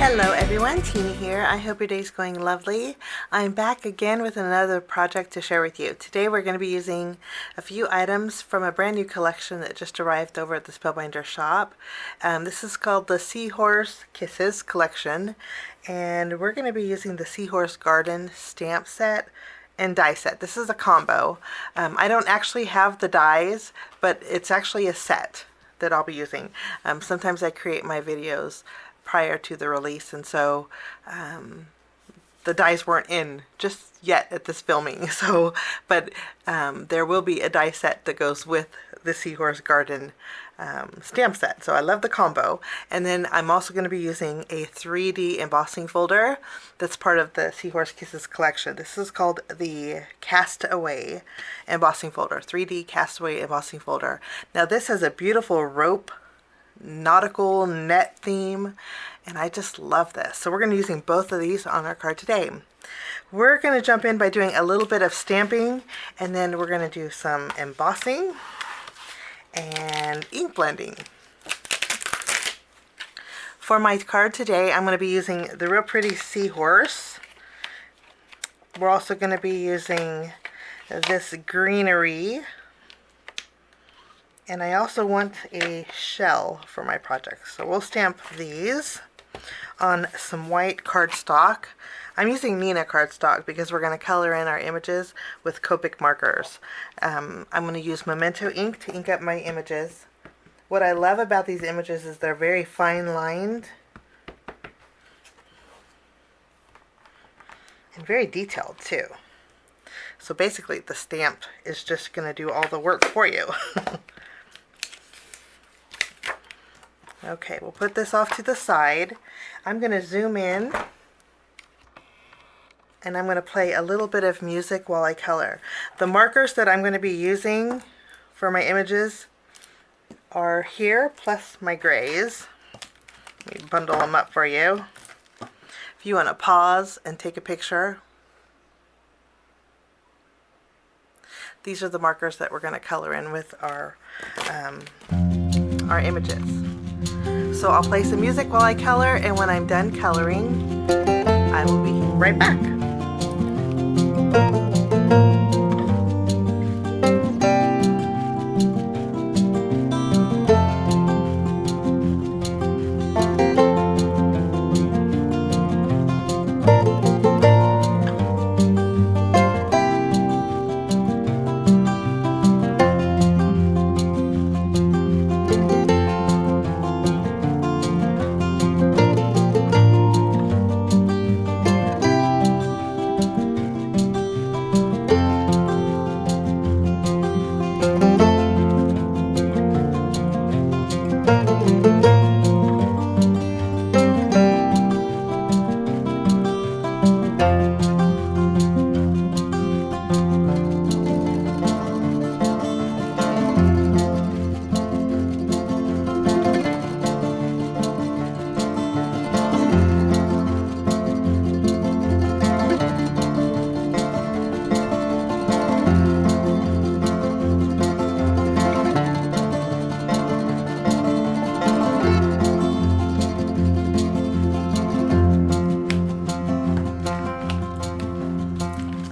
Hello everyone, Tina here. I hope your day's going lovely. I'm back again with another project to share with you. Today we're going to be using a few items from a brand new collection that just arrived over at the Spellbinders shop. This is called the Seahorse Kisses collection, and we're going to be using the Seahorse Garden stamp set and die set. This is a combo. I don't actually have the dies, but it's actually a set that I'll be using. Sometimes I create my videos prior to the release, and so the dies weren't in just yet at this filming, so but there will be a die set that goes with the Seahorse Garden stamp set. So I love the combo. And then I'm also going to be using a 3D embossing folder that's part of the Seahorse Kisses collection. This is called the Castaway Embossing Folder, 3D Castaway Embossing Folder. Now this has a beautiful rope nautical net theme, and I just love this. So we're going to be using both of these on our card today. We're going to jump in by doing a little bit of stamping, and then we're going to do some embossing and ink blending. For my card today, I'm going to be using the real pretty seahorse. We're also going to be using this greenery. And I also want a shell for my project. So we'll stamp these on some white cardstock. I'm using Neenah cardstock because we're going to color in our images with Copic markers. I'm going to use Memento ink to ink up my images. What I love about these images is they're very fine lined and very detailed too. So basically the stamp is just going to do all the work for you. Okay, we'll put this off to the side. I'm going to zoom in, and I'm going to play a little bit of music while I color. The markers that I'm going to be using for my images are here, plus my grays. Let me bundle them up for you. If you want to pause and take a picture, these are the markers that we're going to color in with our images. So I'll play some music while I color, and when I'm done coloring, I will be right back.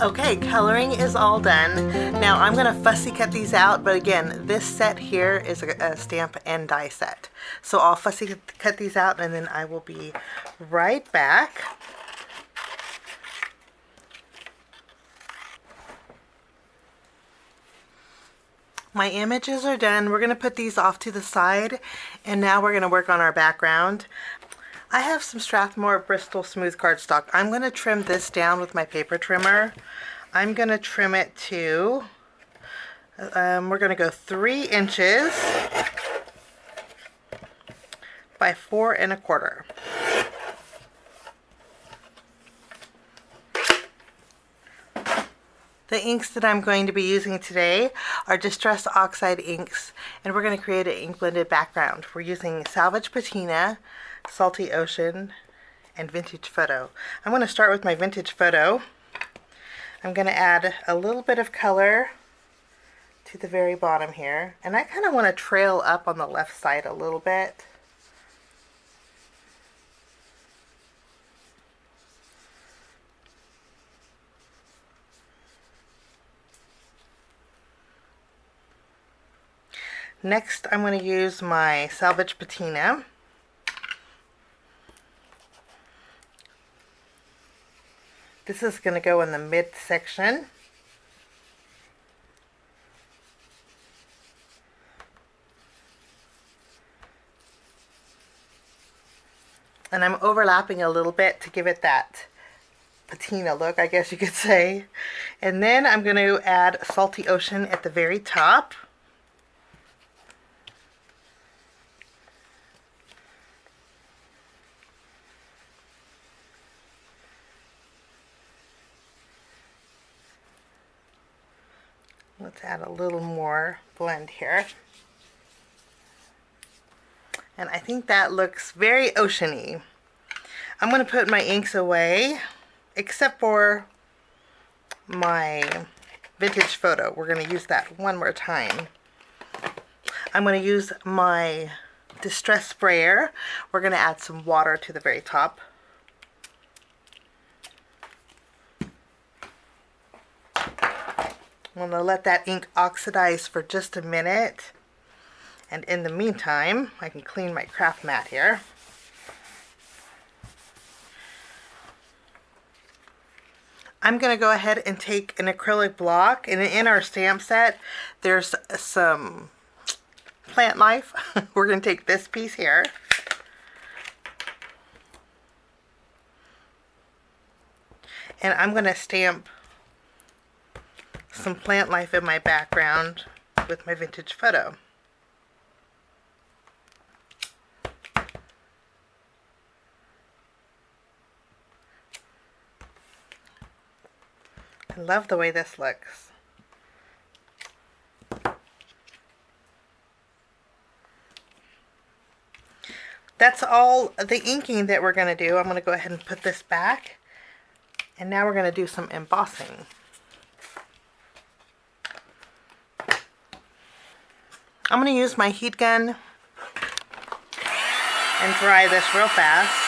Okay, coloring is all done. Now I'm going to fussy cut these out, but again, this set here is a stamp and die set. So I'll fussy cut these out, and then I will be right back. My images are done. We're going to put these off to the side, and now we're going to work on our background. I have some Strathmore Bristol Smooth cardstock. I'm going to trim this down with my paper trimmer. I'm going to trim it to, we're going to go 3 inches by 4 1/4. The inks that I'm going to be using today are Distress Oxide inks, and we're going to create an ink blended background. We're using Salvage Patina, Salty Ocean, and Vintage Photo. I'm going to start with my Vintage Photo. I'm going to add a little bit of color to the very bottom here, and I kind of want to trail up on the left side a little bit. Next, I'm going to use my salvage patina. This is going to go in the midsection. And I'm overlapping a little bit to give it that patina look, I guess you could say. And then I'm going to add Salty Ocean at the very top. Let's add a little more blend here. And I think that looks very oceany. I'm going to put my inks away, except for my vintage photo. We're going to use that one more time. I'm going to use my distress sprayer. We're going to add some water to the very top. I'm going to let that ink oxidize for just a minute. And in the meantime, I can clean my craft mat here. I'm going to go ahead and take an acrylic block, and in our stamp set there's some plant life. We're going to take this piece here. And I'm going to stamp some plant life in my background with my vintage photo. I love the way this looks. That's all the inking that we're going to do. I'm going to go ahead and put this back. And now we're going to do some embossing. I'm going to use my heat gun and dry this real fast.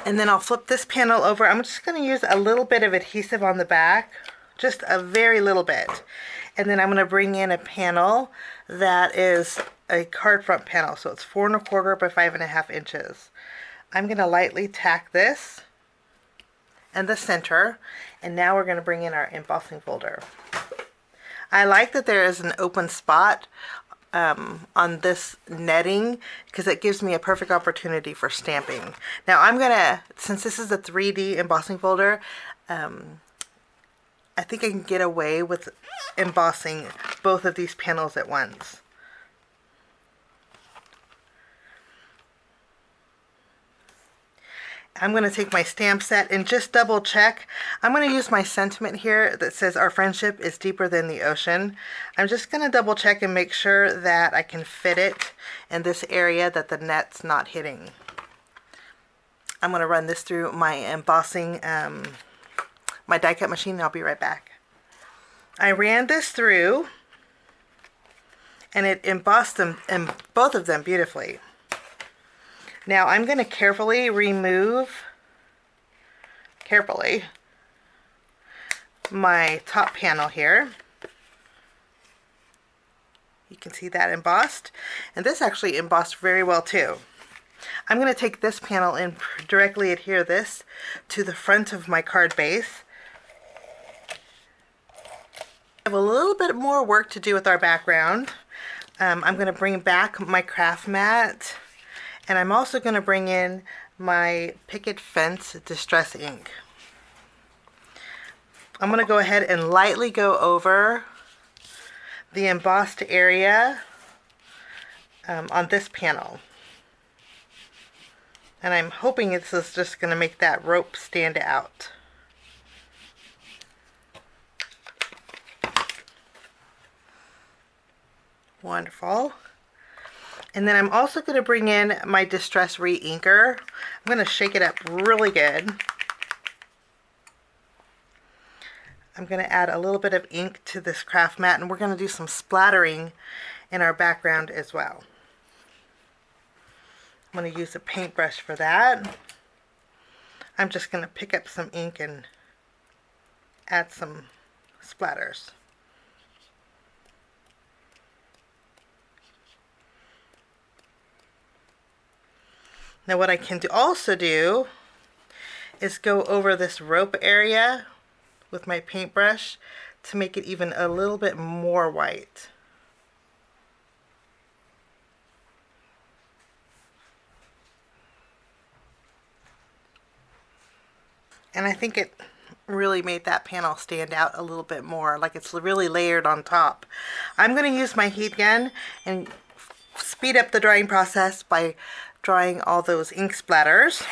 And then I'll flip this panel over. I'm just going to use a little bit of adhesive on the back, just a very little bit. And then I'm going to bring in a panel that is a card front panel. So it's 4 1/4 by 5.5 inches. I'm going to lightly tack this and the center. And now we're going to bring in our embossing folder. I like that there is an open spot on this netting, because it gives me a perfect opportunity for stamping. Now I'm gonna, since this is a 3D embossing folder, I think I can get away with embossing both of these panels at once. I'm going to take my stamp set and just double check. I'm going to use my sentiment here that says our friendship is deeper than the ocean. I'm just going to double check and make sure that I can fit it in this area that the net's not hitting. I'm going to run this through my embossing, my die cut machine, and I'll be right back. I ran this through and it embossed them, both of them, beautifully. Now I'm going to carefully remove, my top panel here. You can see that embossed, and this actually embossed very well too. I'm going to take this panel and directly adhere this to the front of my card base. I have a little bit more work to do with our background. I'm going to bring back my craft mat. And I'm also going to bring in my Picket Fence Distress ink. I'm going to go ahead and lightly go over the embossed area on this panel. And I'm hoping this is just going to make that rope stand out. Wonderful. And then I'm also going to bring in my Distress Re-Inker. I'm going to shake it up really good. I'm going to add a little bit of ink to this craft mat, and we're going to do some splattering in our background as well. I'm going to use a paintbrush for that. I'm just going to pick up some ink and add some splatters. Now what I can also do is go over this rope area with my paintbrush to make it even a little bit more white. And I think it really made that panel stand out a little bit more, like it's really layered on top. I'm going to use my heat gun and speed up the drying process by drying all those ink splatters.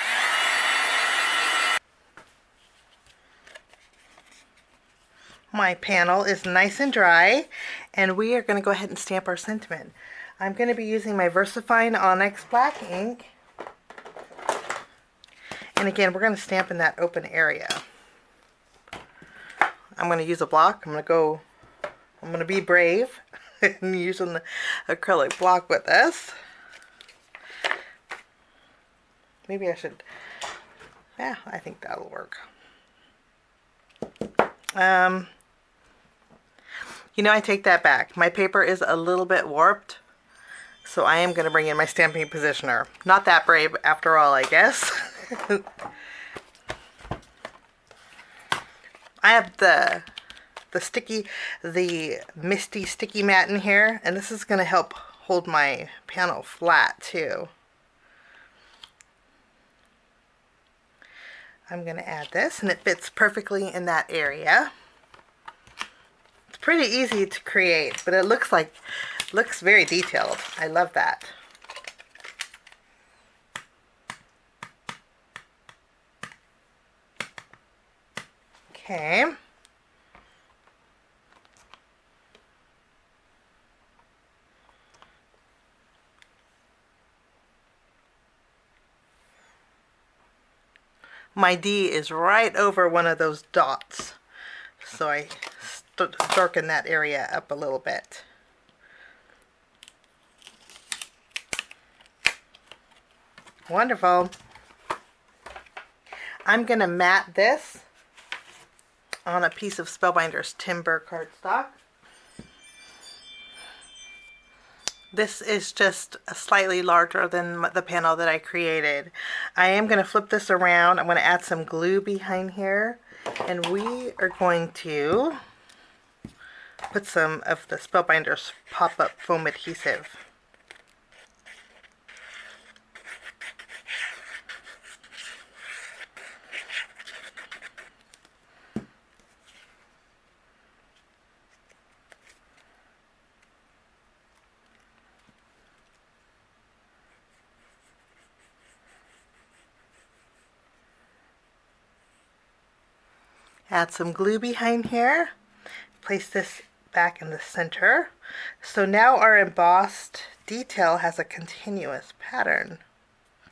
My panel is nice and dry, and we are going to go ahead and stamp our sentiment. I'm going to be using my VersaFine Onyx black ink. And again, we're going to stamp in that open area. I'm going to use a block. I'm going to be brave and use an acrylic block with this. Maybe I should, yeah, I think that'll work. You know, I take that back. My paper is a little bit warped, so I am going to bring in my stamping positioner. Not that brave after all, I guess. I have the misty sticky mat in here, and this is going to help hold my panel flat too. I'm going to add this, and it fits perfectly in that area. It's pretty easy to create, but it looks very detailed. I love that. Okay. My D is right over one of those dots, so I darken that area up a little bit. Wonderful. I'm going to mat this on a piece of Spellbinders timber cardstock. This is just slightly larger than the panel that I created. I am going to flip this around. I'm going to add some glue behind here, and we are going to put some of the Spellbinders pop-up foam adhesive. Add some glue behind here. Place this back in the center. So now our embossed detail has a continuous pattern.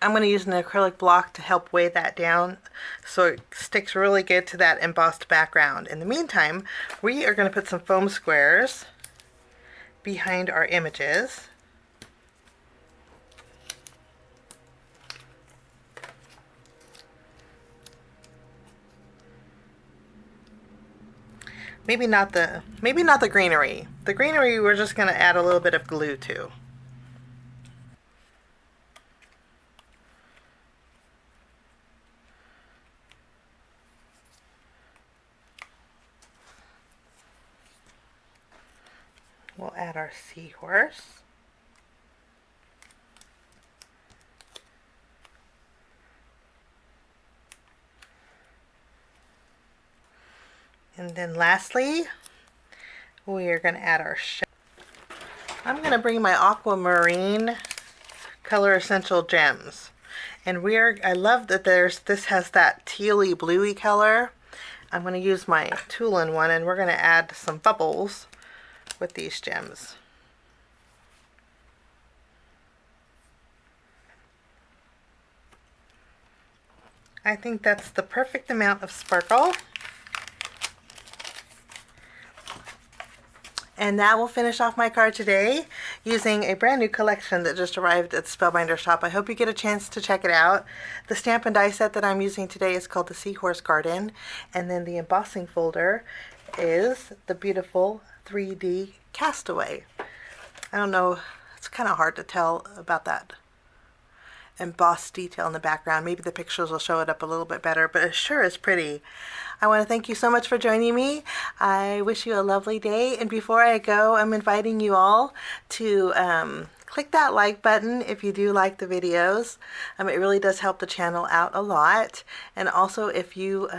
I'm going to use an acrylic block to help weigh that down so it sticks really good to that embossed background. In the meantime, we are going to put some foam squares behind our images. Maybe not the greenery. The greenery we're just going to add a little bit of glue to. We'll add our seahorse. And then lastly, we are going to add our shell. I'm going to bring my Aquamarine Color Essential Gems. And I love that this has that tealy bluey color. I'm going to use my Toolin one, and we're going to add some bubbles with these gems. I think that's the perfect amount of sparkle. And that will finish off my card today using a brand new collection that just arrived at the Spellbinders shop. I hope you get a chance to check it out. The stamp and die set that I'm using today is called the Seahorse Garden, and then the embossing folder is the beautiful 3D Castaway. I don't know, it's kind of hard to tell about that embossed detail in the background. Maybe the pictures will show it up a little bit better, but it sure is pretty. I want to thank you so much for joining me. I wish you a lovely day, and before I go, I'm inviting you all to click that like button if you do like the videos. It really does help the channel out a lot. And also, if you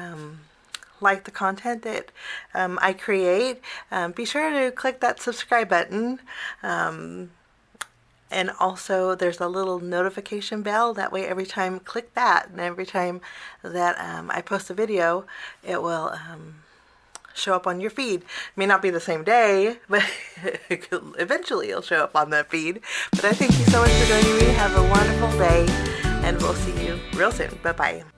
like the content that I create, be sure to click that subscribe button. And also there's a little notification bell. That way every time, click that, and every time that I post a video, it will show up on your feed. It may not be the same day, but eventually it'll show up on that feed. But I thank you so much for joining me. Have a wonderful day, and we'll see you real soon. Bye-bye.